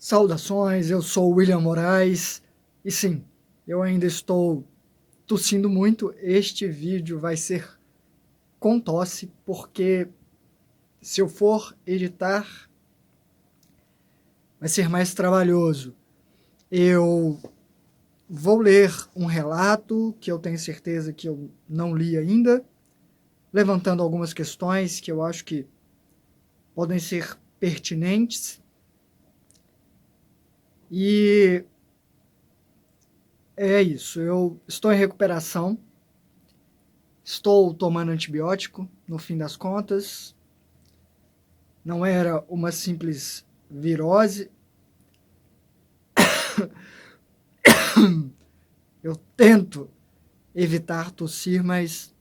Saudações, eu sou o William Moraes e sim, eu ainda estou tossindo muito. Este vídeo vai ser com tosse porque se eu for editar vai ser mais trabalhoso. Eu vou ler um relato que eu tenho certeza que eu não li ainda, levantando algumas questões que eu acho que podem ser pertinentes. E é isso, eu estou em recuperação, estou tomando antibiótico, no fim das contas. Não era uma simples virose. Eu tento evitar tossir, mas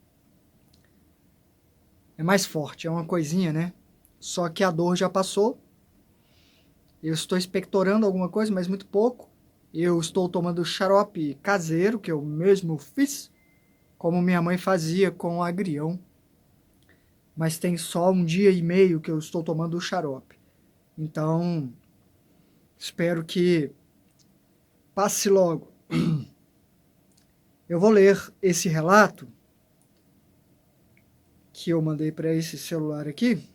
é mais forte, é uma coisinha, né? Só que a dor já passou. Eu estou expectorando alguma coisa, mas muito pouco. Eu estou tomando xarope caseiro, que eu mesmo fiz, como minha mãe fazia com o agrião. Mas tem só um dia e meio que eu estou tomando o xarope. Então, espero que passe logo. Eu vou ler esse relato que eu mandei para esse celular aqui.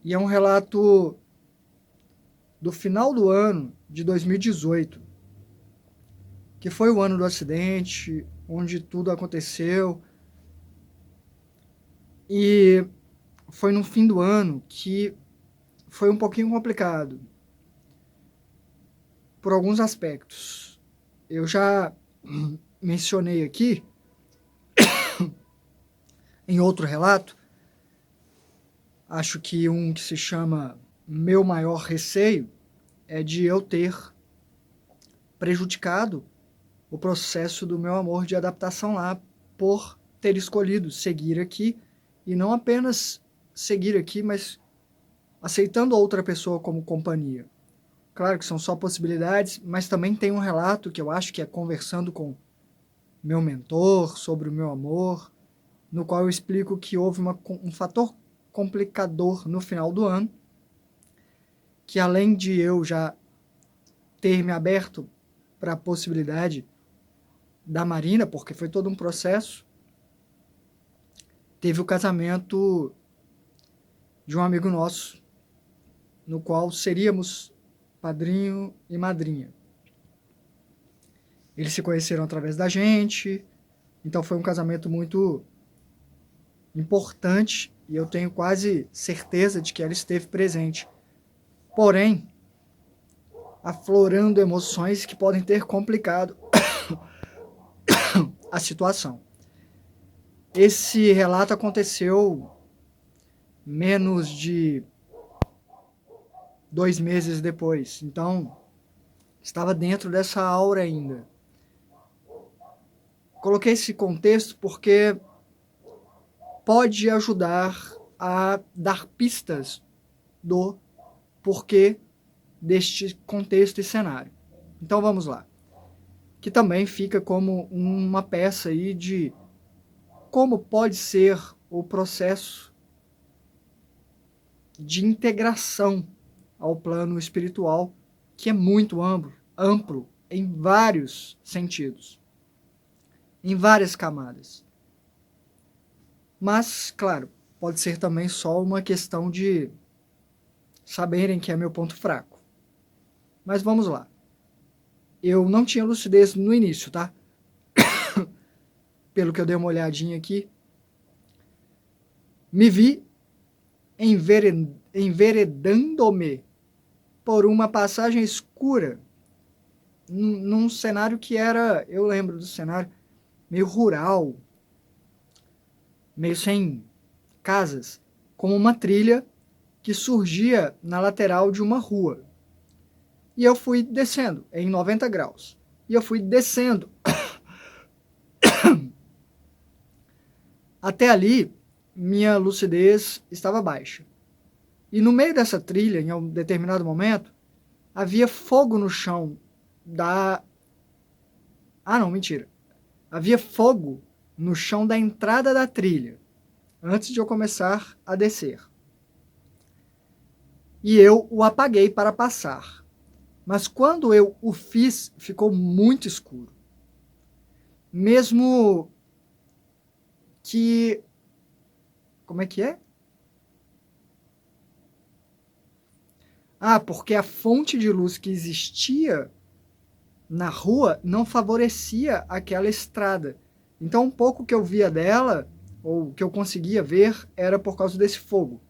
E é um relato do final do ano de 2018, que foi o ano do acidente, onde tudo aconteceu. E foi no fim do ano que foi um pouquinho complicado, por alguns aspectos. Eu já mencionei aqui, em outro relato, acho que um que se chama Meu Maior Receio, é de eu ter prejudicado o processo do meu amor de adaptação lá por ter escolhido seguir aqui e não apenas seguir aqui, mas aceitando outra pessoa como companhia. Claro que são só possibilidades, mas também tem um relato que eu acho que é conversando com meu mentor sobre o meu amor, no qual eu explico que houve um fator complicador no final do ano, que além de eu já ter me aberto para a possibilidade da Marina, porque foi todo um processo, teve o casamento de um amigo nosso, no qual seríamos padrinho e madrinha. Eles se conheceram através da gente, então foi um casamento muito importante e eu tenho quase certeza de que ela esteve presente. Porém, aflorando emoções que podem ter complicado a situação. Esse relato aconteceu menos de 2 meses depois, então estava dentro dessa aura ainda. Coloquei esse contexto porque pode ajudar a dar pistas do porquê deste contexto e cenário. Então vamos lá. Que também fica como uma peça aí de como pode ser o processo de integração ao plano espiritual, que é muito amplo em vários sentidos, em várias camadas. Mas, claro, pode ser também só uma questão de saberem que é meu ponto fraco. Mas vamos lá. Eu não tinha lucidez no início, tá? Pelo que eu dei uma olhadinha aqui. Me vi enveredando-me por uma passagem escura num cenário que era, eu lembro do cenário, meio rural, meio sem casas, como uma trilha que surgia na lateral de uma rua. E eu fui descendo em 90 graus. E eu fui descendo. Até ali, minha lucidez estava baixa. E no meio dessa trilha, em um determinado momento, havia fogo no chão da... Ah, não, mentira. Havia fogo no chão da entrada da trilha, antes de eu começar a descer. e eu o apaguei para passar. Mas quando eu o fiz, ficou muito escuro. Mesmo que... Como é que é? Ah, porque a fonte de luz que existia na rua não favorecia aquela estrada. Então, um pouco que eu via dela, ou que eu conseguia ver, era por causa desse fogo.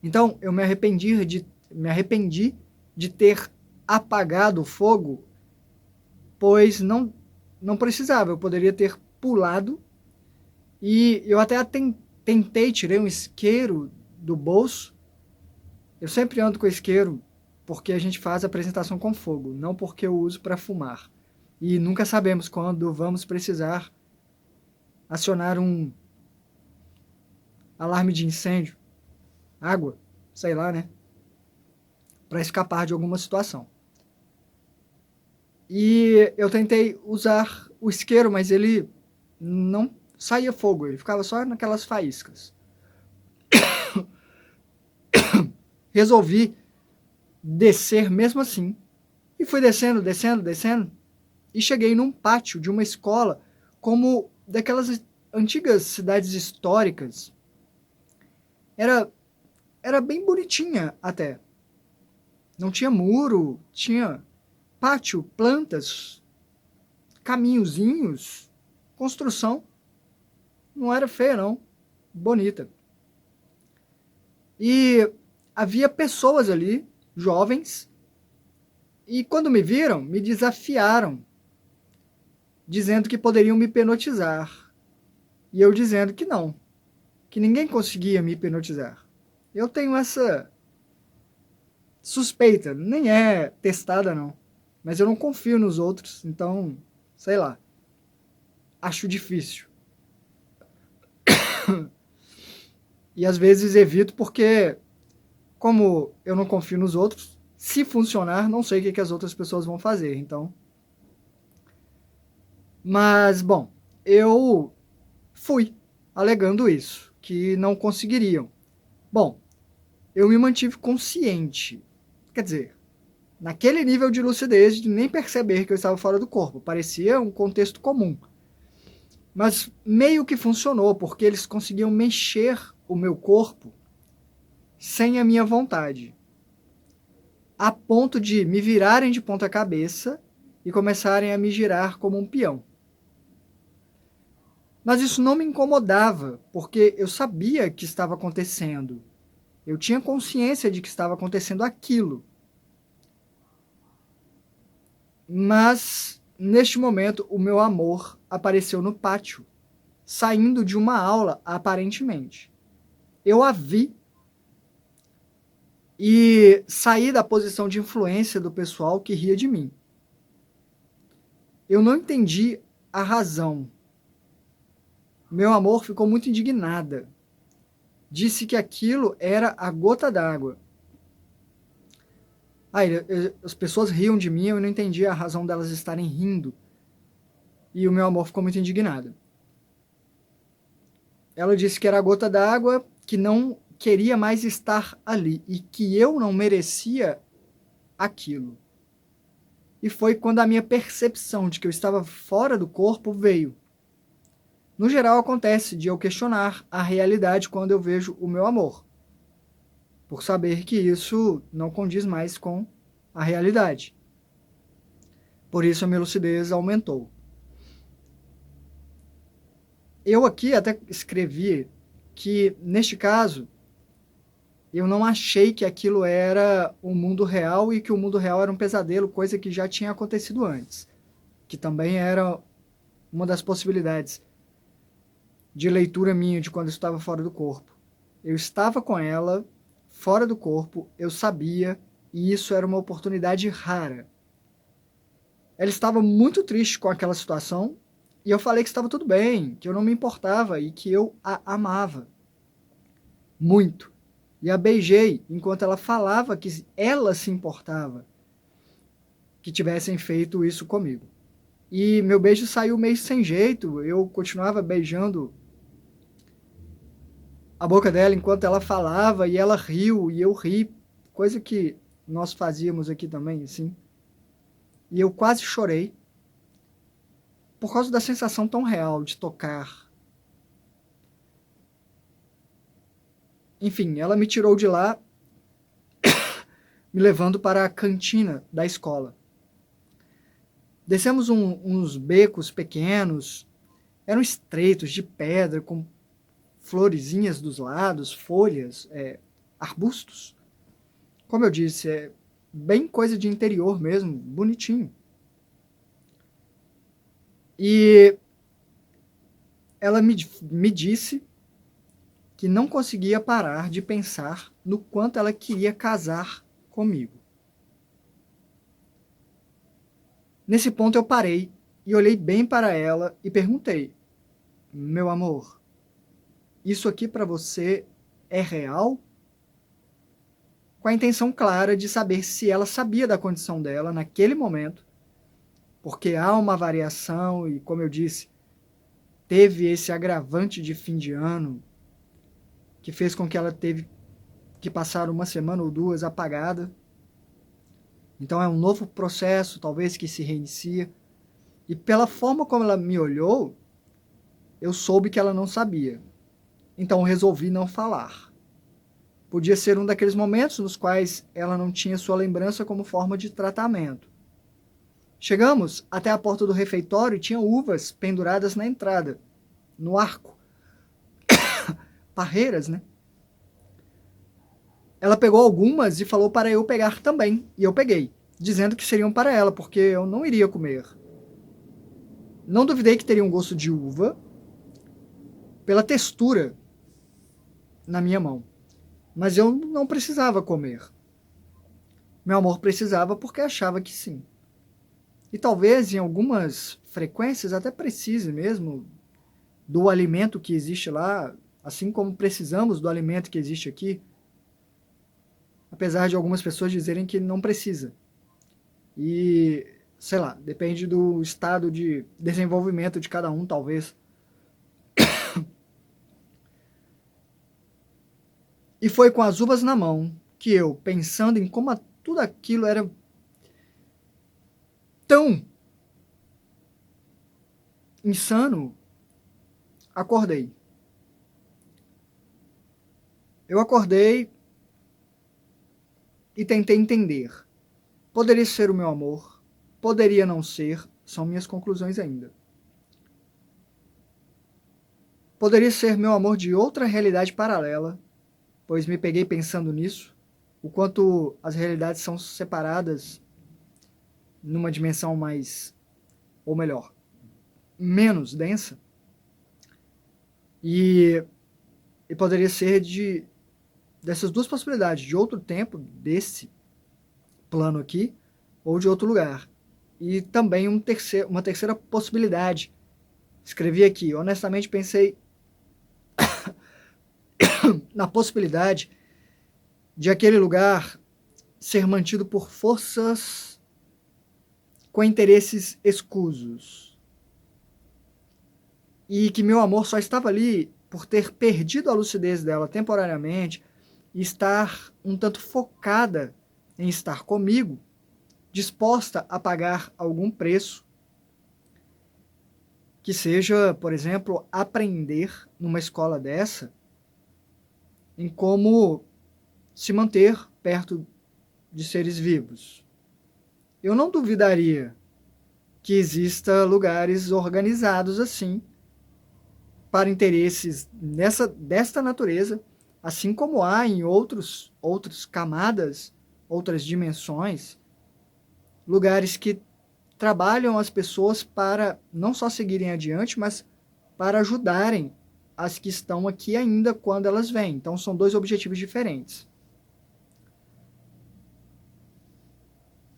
Então, eu me arrependi de ter apagado o fogo, pois não precisava, eu poderia ter pulado, e eu até tentei, tirei um isqueiro do bolso. Eu sempre ando com isqueiro porque a gente faz apresentação com fogo, não porque eu uso para fumar. E nunca sabemos quando vamos precisar acionar um alarme de incêndio, água, sei lá, né? Para escapar de alguma situação. E eu tentei usar o isqueiro, mas ele não saía fogo, ele ficava só naquelas faíscas. Resolvi descer mesmo assim. E fui descendo, descendo, descendo. E cheguei num pátio de uma escola, como daquelas antigas cidades históricas. Era bem bonitinha até. Não tinha muro, tinha pátio, plantas, caminhozinhos, construção. Não era feia, não. Bonita. E havia pessoas ali, jovens, e quando me viram, me desafiaram, dizendo que poderiam me hipnotizar. E eu dizendo que não, que ninguém conseguia me hipnotizar. Eu tenho essa suspeita, nem é testada não, mas eu não confio nos outros, então, sei lá, acho difícil. E às vezes evito porque, como eu não confio nos outros, se funcionar, não sei o que as outras pessoas vão fazer, então. Mas, bom, eu fui alegando isso, que não conseguiriam. Bom, eu me mantive consciente, quer dizer, naquele nível de lucidez de nem perceber que eu estava fora do corpo, parecia um contexto comum. Mas meio que funcionou, porque eles conseguiam mexer o meu corpo sem a minha vontade, a ponto de me virarem de ponta cabeça e começarem a me girar como um peão. Mas isso não me incomodava, porque eu sabia que estava acontecendo. Eu tinha consciência de que estava acontecendo aquilo. Mas, neste momento, o meu amor apareceu no pátio, saindo de uma aula, aparentemente. Eu a vi e saí da posição de influência do pessoal que ria de mim. Eu não entendi a razão. Meu amor ficou muito indignada. Disse que aquilo era a gota d'água. As pessoas riam de mim, eu não entendi a razão delas estarem rindo. E o meu amor ficou muito indignado. Ela disse que era a gota d'água, que não queria mais estar ali e que eu não merecia aquilo. E foi quando a minha percepção de que eu estava fora do corpo veio. No geral, acontece de eu questionar a realidade quando eu vejo o meu amor, por saber que isso não condiz mais com a realidade. Por isso a minha lucidez aumentou. Eu aqui até escrevi que, neste caso, eu não achei que aquilo era o mundo real e que o mundo real era um pesadelo, coisa que já tinha acontecido antes, que também era uma das possibilidades de leitura minha de quando eu estava fora do corpo. Eu estava com ela, fora do corpo, eu sabia, e isso era uma oportunidade rara. Ela estava muito triste com aquela situação, e eu falei que estava tudo bem, que eu não me importava e que eu a amava. Muito. E a beijei enquanto ela falava que ela se importava que tivessem feito isso comigo. E meu beijo saiu meio sem jeito, eu continuava beijando a boca dela enquanto ela falava e ela riu e eu ri, coisa que nós fazíamos aqui também, assim. E eu quase chorei por causa da sensação tão real de tocar. Enfim, ela me tirou de lá, me levando para a cantina da escola. Descemos uns becos pequenos, eram estreitos, de pedra, com florezinhas dos lados, folhas, arbustos. Como eu disse, é bem coisa de interior mesmo, bonitinho. E ela me disse que não conseguia parar de pensar no quanto ela queria casar comigo. Nesse ponto eu parei e olhei bem para ela e perguntei: meu amor, isso aqui para você é real? Com a intenção clara de saber se ela sabia da condição dela naquele momento, porque há uma variação e, como eu disse, teve esse agravante de fim de ano que fez com que ela teve que passar uma semana ou duas apagada. Então é um novo processo, talvez, que se reinicia. E pela forma como ela me olhou, eu soube que ela não sabia. Então resolvi não falar. Podia ser um daqueles momentos nos quais ela não tinha sua lembrança como forma de tratamento. Chegamos até a porta do refeitório e tinha uvas penduradas na entrada, no arco. Parreiras, né? Ela pegou algumas e falou para eu pegar também. E eu peguei, dizendo que seriam para ela, porque eu não iria comer. Não duvidei que teria um gosto de uva pela textura na minha mão. Mas eu não precisava comer. Meu amor precisava porque achava que sim. E talvez em algumas frequências até precise mesmo do alimento que existe lá, assim como precisamos do alimento que existe aqui, apesar de algumas pessoas dizerem que não precisa. E, sei lá, depende do estado de desenvolvimento de cada um, talvez. E foi com as uvas na mão que eu, pensando em como tudo aquilo era tão insano, acordei. Eu acordei e tentei entender. Poderia ser o meu amor, poderia não ser, são minhas conclusões ainda. Poderia ser meu amor de outra realidade paralela, pois me peguei pensando nisso, o quanto as realidades são separadas numa dimensão mais, ou melhor, menos densa. E poderia ser dessas duas possibilidades, de outro tempo, desse plano aqui, ou de outro lugar. E também uma terceira possibilidade. Escrevi aqui, honestamente pensei na possibilidade de aquele lugar ser mantido por forças com interesses escusos. E que meu amor só estava ali por ter perdido a lucidez dela temporariamente e estar um tanto focada em estar comigo, disposta a pagar algum preço, que seja, por exemplo, aprender numa escola dessa em como se manter perto de seres vivos. Eu não duvidaria que exista lugares organizados assim para interesses desta natureza, assim como há em outras camadas, outras dimensões, lugares que trabalham as pessoas para não só seguirem adiante, mas para ajudarem as que estão aqui ainda quando elas vêm. Então são dois objetivos diferentes.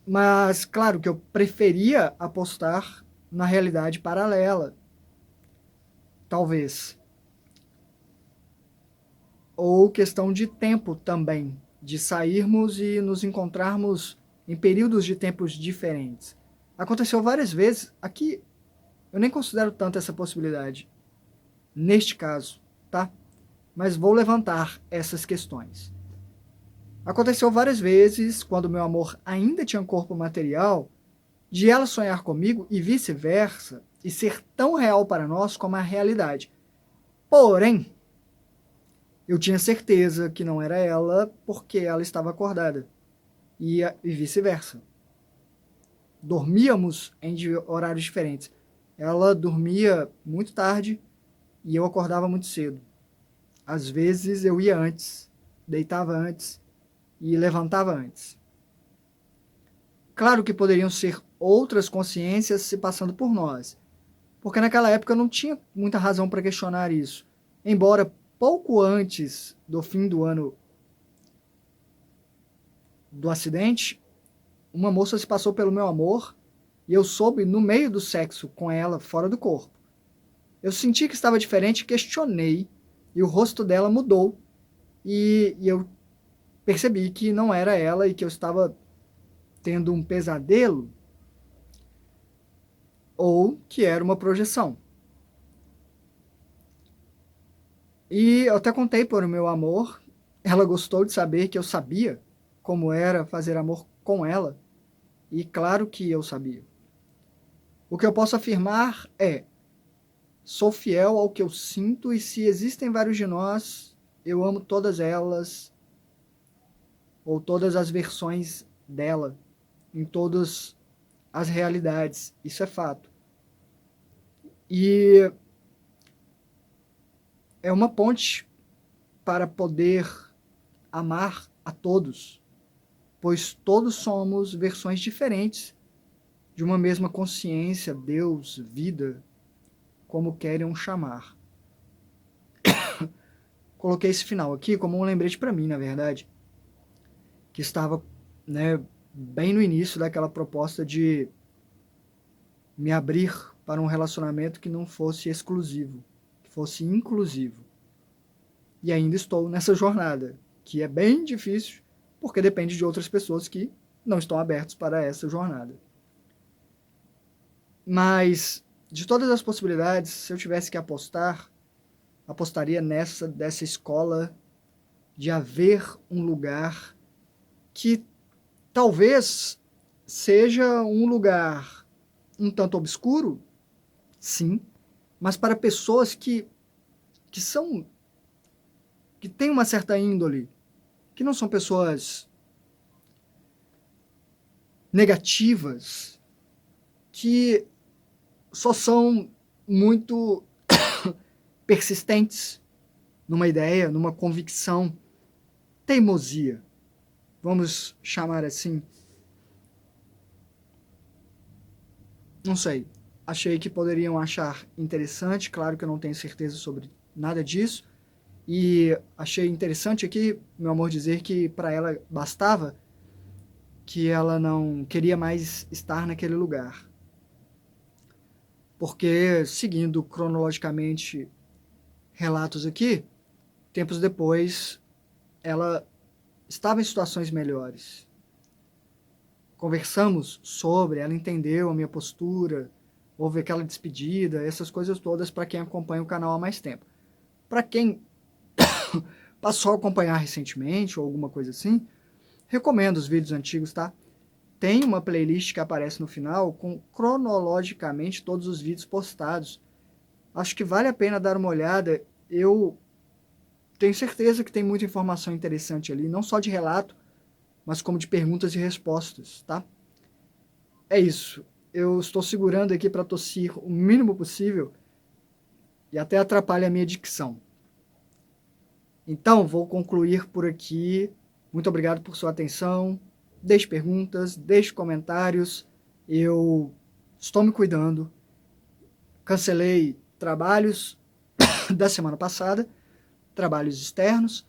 Mas claro que eu preferia apostar na realidade paralela, talvez. Ou questão de tempo também, de sairmos e nos encontrarmos em períodos de tempos diferentes. Aconteceu várias vezes. Aqui eu nem considero tanto essa possibilidade, neste caso, tá? mas vou levantar essas questões. Aconteceu várias vezes, quando meu amor ainda tinha um corpo material, de ela sonhar comigo e vice-versa, e ser tão real para nós como a realidade. Porém, eu tinha certeza que não era ela porque ela estava acordada, e vice-versa. Dormíamos em horários diferentes. Ela dormia muito tarde e eu acordava muito cedo. Às vezes eu ia antes, deitava antes e levantava antes. Claro que poderiam ser outras consciências se passando por nós, porque naquela época eu não tinha muita razão para questionar isso. Embora pouco antes do fim do ano do acidente, uma moça se passou pelo meu amor e eu soube no meio do sexo com ela, fora do corpo. Eu senti que estava diferente, questionei e o rosto dela mudou e eu percebi que não era ela e que eu estava tendo um pesadelo ou que era uma projeção. E eu até contei para o meu amor, ela gostou de saber que eu sabia como era fazer amor com ela, e claro que eu sabia. O que eu posso afirmar é, sou fiel ao que eu sinto e se existem vários de nós, eu amo todas elas, ou todas as versões dela, em todas as realidades, isso é fato. E é uma ponte para poder amar a todos, pois todos somos versões diferentes de uma mesma consciência, Deus, vida, como queiram chamar. Coloquei esse final aqui como um lembrete para mim, na verdade, que estava, né, bem no início daquela proposta de me abrir para um relacionamento que não fosse exclusivo, que fosse inclusivo. E ainda estou nessa jornada, que é bem difícil, porque depende de outras pessoas que não estão abertos para essa jornada. Mas, de todas as possibilidades, se eu tivesse que apostar, apostaria dessa escola de haver um lugar que talvez seja um lugar um tanto obscuro, sim, mas para pessoas que têm uma certa índole, que não são pessoas negativas, que só são muito persistentes numa ideia, numa convicção, teimosia, vamos chamar assim. Não sei, achei que poderiam achar interessante, claro que eu não tenho certeza sobre nada disso, e achei interessante aqui, meu amor, dizer que para ela bastava que ela não queria mais estar naquele lugar. Porque, seguindo cronologicamente relatos aqui, tempos depois, ela estava em situações melhores. Conversamos sobre, ela entendeu a minha postura, houve aquela despedida, essas coisas todas para quem acompanha o canal há mais tempo. Para quem passou a acompanhar recentemente ou alguma coisa assim, recomendo os vídeos antigos, tá? Tem uma playlist que aparece no final com cronologicamente todos os vídeos postados. Acho que vale a pena dar uma olhada. Eu tenho certeza que tem muita informação interessante ali, não só de relato, mas como de perguntas e respostas, tá? É isso. Eu estou segurando aqui para tossir o mínimo possível e até atrapalha a minha dicção. Então, vou concluir por aqui. Muito obrigado por sua atenção. Deixe perguntas, deixe comentários. Eu estou me cuidando. Cancelei trabalhos da semana passada, trabalhos externos,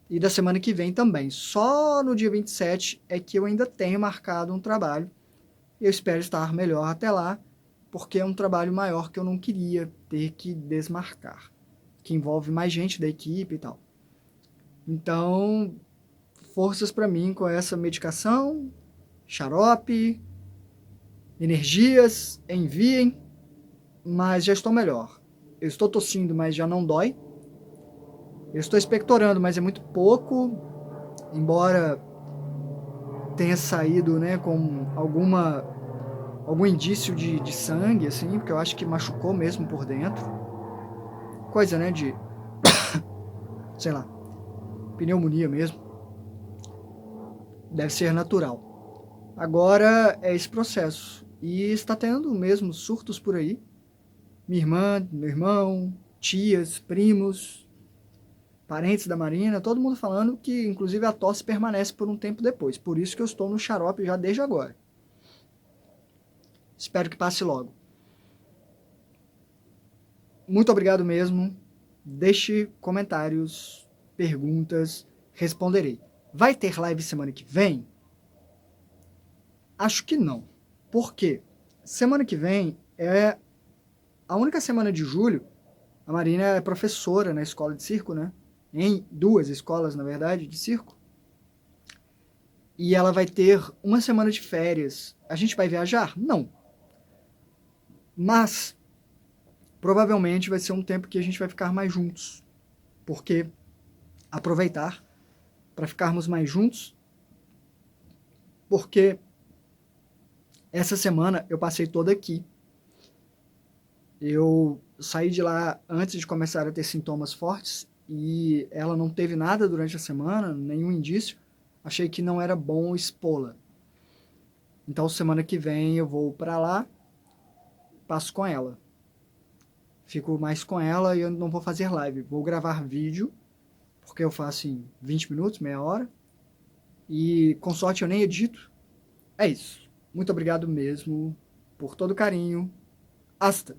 e da semana que vem também. Só no dia 27 é que eu ainda tenho marcado um trabalho. Eu espero estar melhor até lá, porque é um trabalho maior que eu não queria ter que desmarcar, que envolve mais gente da equipe e tal. Então, forças para mim com essa medicação, xarope, energias, enviem, mas já estou melhor. Eu estou tossindo, mas já não dói. Eu estou expectorando, mas é muito pouco, embora tenha saído, né, com algum indício de sangue, assim, porque eu acho que machucou mesmo por dentro. Coisa, né, de, sei lá, pneumonia mesmo. Deve ser natural. Agora é esse processo. E está tendo mesmo surtos por aí. Minha irmã, meu irmão, tias, primos, parentes da Marina, todo mundo falando que inclusive a tosse permanece por um tempo depois. Por isso que eu estou no xarope já desde agora. Espero que passe logo. Muito obrigado mesmo. Deixe comentários, perguntas, responderei. Vai ter live semana que vem? Acho que não. Por quê? Semana que vem é a única semana de julho. A Marina é professora na escola de circo, né? Em 2 escolas, na verdade, de circo. E ela vai ter uma semana de férias. A gente vai viajar? Não. Mas provavelmente vai ser um tempo que a gente vai ficar mais juntos. Porque aproveitar para ficarmos mais juntos. Porque essa semana eu passei toda aqui. Eu saí de lá antes de começar a ter sintomas fortes e ela não teve nada durante a semana, nenhum indício. Achei que não era bom expô-la. Então semana que vem eu vou para lá, passo com ela. Fico mais com ela e eu não vou fazer live. Vou gravar vídeo, porque eu faço em 20 minutos, meia hora. E com sorte eu nem edito. É isso. Muito obrigado mesmo por todo o carinho. Hasta!